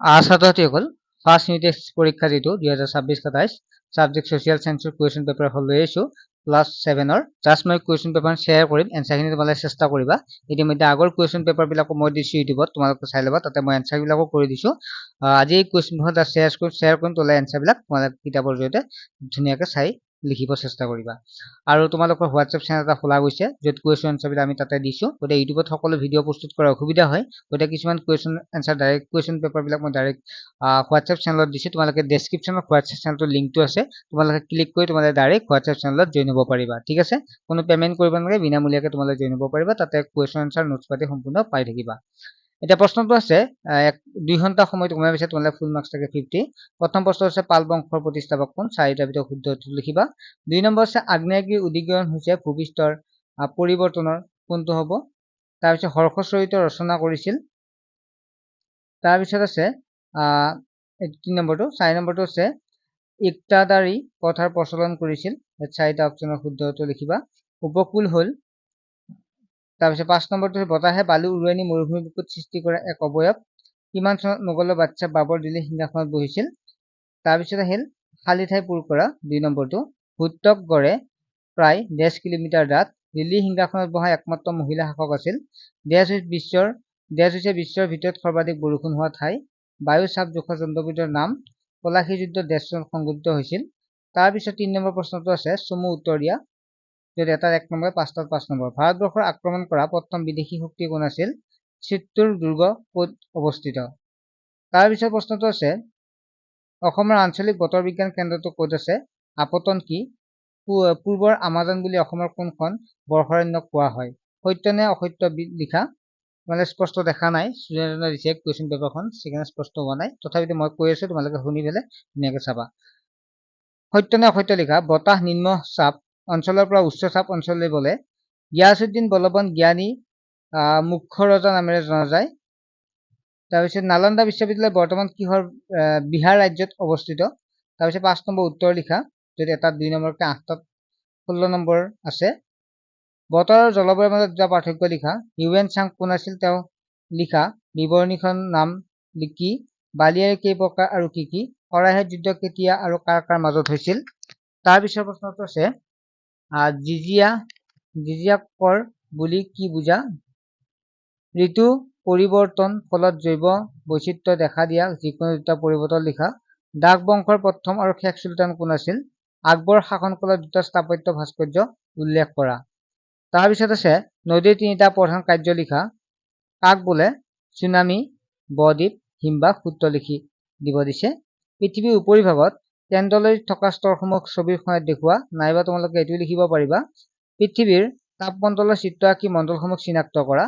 ছাত্ৰ-ছাত্ৰীসকল first unit test পৰীক্ষা যেটো 2026-27 সাবজেক্ট সোশিয়াল সায়েন্সৰ কুৱেশ্যন পেপাৰ হল লৈ আছো ক্লাস 7 ৰ জাস্ট মই কুৱেশ্যন পেপাৰ শেয়াৰ কৰিম এনসাৰখিনি তোমালোকে চেষ্টা কৰিবা ইতিমধ্যে আগৰ কুৱেশ্যন পেপাৰ বিলাক মই দিছো ইউটিউবত তোমালোকে চাই লবা তাতে মই এনসাৰ বিলাকো কৰি দিছো আজি এই কুৱেশ্যন পেপাৰ শেয়াৰ কৰিম তোলা এনসাৰ বিলাক তোমালোকে কিতাপৰ জৰিয়তে ধুনীয়াকৈ চাই লিখিব চেষ্টা কৰিবা আৰু তোমালোকৰ হোৱাটসএপ চেনেল এটা খোলা গৈছে যত কুৱেশ্যন এনসাৰ বিলাক আমি তাতে দিছো গতে ইউটিউবত সকলো ভিডিও প্ৰস্তুত কৰা অসুবিধা হয় গতে কিছুমান question answer direct question paper বিলাক মই ডাইৰেক্ট হোৱাটসএপ চেনেলত দিছো তোমালোকে ডেসক্ৰিপচনত হোৱাটসএপ চেনেলটোৰ লিংকটো আছে তোমালোকে ক্লিক কৰি তোমালোকে ডাইৰেক্ট হোৱাটসএপ চেনেলত জয়েন হ'ব পাৰিবা ঠিক আছে কোনো পেমেন্ট কৰিব নালাগে বিনামূলীয়াকৈ তোমালোকে জয়েন হ'ব পাৰিবা তাতে কুৱেশ্যন এনসাৰ নোটছ পাতি সম্পূৰ্ণ পাই থাকিবা এটা প্ৰশ্নটো আছে 2 ঘণ্টা সময় তোমাৰ পিছত তোমালোকে ফুল মাৰ্কস থাকে 50 প্ৰথম প্ৰশ্ন আছে পাল বংশৰ প্ৰতিষ্ঠাপক কোন চাৰিটা ভিতৰত শুদ্ধ উত্তৰ লিখিবা 2 নম্বৰ আছে আগ্নেয়গিৰি উদ্গীৰণ হৈছে ভূপৃষ্ঠৰ পৰিৱৰ্তনৰ কোনটো হ'ব তাৰ পিছত হৰ্ষচৰিত ৰচনা কৰিছিল তাৰ পিছত আছে 3 নম্বৰটো 4 নম্বৰটো আছে ইক্তাদাৰী কথাৰ প্ৰচলন কৰিছিল চাৰিটা অপচনৰ শুদ্ধ উত্তৰ লিখিবা উপকূল হল তাৰ পিছত 5 নম্বৰটো বতাহে বালু উৰুৱাই নি মৰুভূমি বুকুত সৃষ্টি কৰা এক অবয়ব কিমান চনত মোগলৰ বাদশা বাবৰ দিল্লী সিংহাসনত বহিছিল তাৰ পিছত আহিল খালি ঠাই পূৰ কৰা 2 নম্বৰটো ভুট্টক গড়ে প্ৰায় 10 কিলোমিটাৰ ডাঠ দিল্লী সিংহাসনত বহা একমাত্ৰ মহিলা শাসক আছিল দেশ হৈছে বিশ্বৰ ভিতৰত সৰ্বাধিক বৰষুণ হোৱা ঠাই বায়ু চাপ জোখৰ যন্ত্ৰবিধৰ নাম পলাশী যুদ্ধ দেশ সংঘটিত হৈছিল তাৰ পিছত 3 নম্বৰ প্ৰশ্নটো আছে চমু উত্তৰ দিয়া যদি এটা 1 নম্বৰ 5টাত 5 নম্বৰ ভাৰতবৰ্ষৰ আক্ৰমণ কৰা প্ৰথম বিদেশী শক্তি কোন আছিল চিত্তুৰ দুৰ্গ ক'ত অৱস্থিত তাৰ পিছত প্ৰশ্নটো আছে অসমৰ আঞ্চলিক বতৰ বিজ্ঞান কেন্দ্ৰটো ক'ত আছে আপতন কি পূৰ্বৰ আমাজন বুলি অসমৰ কোনখন বৰ্ষাৰণ্যক কোৱা হয় সত্য নে অসত্য লিখা মানে স্পষ্ট দেখা নাই ষ্টুডেণ্টে দিছে কুৱেশ্যন পেপাৰখন সেখানে স্পষ্ট হোৱা নাই তথাপিতো মই কৈ আছো তোমালোকে শুনি ফেলে ধুনীয়াকৈ চাবা সত্য নে অসত্য লিখা বতাহ নিম্ন চাপ অঞ্চলৰ পৰা উচ্চ চাপ অঞ্চললৈ বলে গিয়াসউদ্দিন বলবন জ্ঞানী মুখ্য ৰজা নামেৰে জনা যায় তাৰপিছত নালন্দা বিশ্ববিদ্যালয় বৰ্তমান কিহৰ বিহাৰ ৰাজ্যত অৱস্থিত তাৰপিছত 5 নম্বৰ উত্তৰ লিখা যদি এটা 2 নম্বৰকে 8টাত 16 নম্বৰ আছে বতৰ আৰু জলবায়ুৰ মাজত দুটা পাৰ্থক্য লিখা ইউএন চাং কোন আছিল তেওঁ লিখা বিৱৰণীখন নাম লিখি বালিয়াৰ কেই প্ৰকাৰ আৰু কি কি কৰাহে যুদ্ধ কেতিয়া আৰু কাৰ কাৰ মাজত হৈছিল তাৰ পিছৰ প্ৰশ্নটো আছে জিজিয়া কৰ বুলি কি বুজা ঋতু পৰিৱৰ্তন ফলত জৈৱ বৈচিত্ৰ্য দেখা দিয়া যিকোনো দুটা পৰিৱৰ্তন লিখা ডাক বংশৰ প্ৰথম আৰু শেষ সুলতান কোন আছিল আকবৰ শাসনকালত দুটা স্থাপত্য ভাস্কৰ্য উল্লেখ কৰা তাৰ পিছত আছে নদীৰ তিনিটা প্ৰধান কাৰ্য লিখা কাক বোলে সুনামি বদ্বীপ হিমবাহ সূত্ৰ লিখি দিব দিছে পৃথিৱীৰ উপৰিভাগত কেন্দ্ৰলৈ থকা স্তৰসমূহ ছবিৰ সহায়ত দেখুওৱা নাইবা তোমালোকে এটো লিখিব পাৰিবা পৃথিৱীৰ তাপমণ্ডলৰ চিত্ৰ আঁকি মণ্ডলসমূহ চিনাক্ত কৰা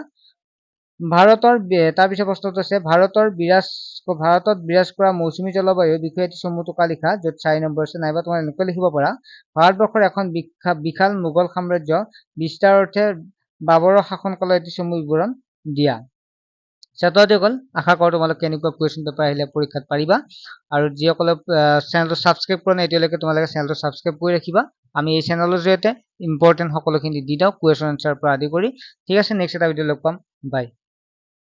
ভাৰতৰ তাৰ পিছত প্ৰশ্নটো আছে ভাৰতত বিৰাজ কৰা মৌচুমী জলবায়ুৰ বিষয়ে এটি চমু টোকা লিখা য'ত 4 নম্বৰ আছে নাইবা তোমালোকে এনেকৈ লিখিব পাৰা ভাৰতবৰ্ষৰ এখন বিশাল মোগল সাম্ৰাজ্য বিস্তাৰ অৰ্থে বাবৰৰ শাসনকালৰ এটি চমু বিৱৰণ দিয়া ছাত্ৰসকল আশা কৰোঁ তোমালোকে এনেকুৱা কুৱেশ্যন পেপাৰ আহিলে পৰীক্ষাত পাৰিবা আৰু যিসকলে চেনেলটো সাবস্ক্ৰাইব কৰা নাই এতিয়ালৈকে তোমালোকে চেনেলটো সাবস্ক্ৰাইব কৰি ৰাখিবা আমি এই চেনেলৰ জৰিয়তে ইম্পৰ্টেন্ট সকলোখিনি দি দাও কুৱেশ্যন এনসাৰ পৰা আদি কৰি ঠিক আছে নেক্সট এটা ভিডিঅ লগ পাম বাই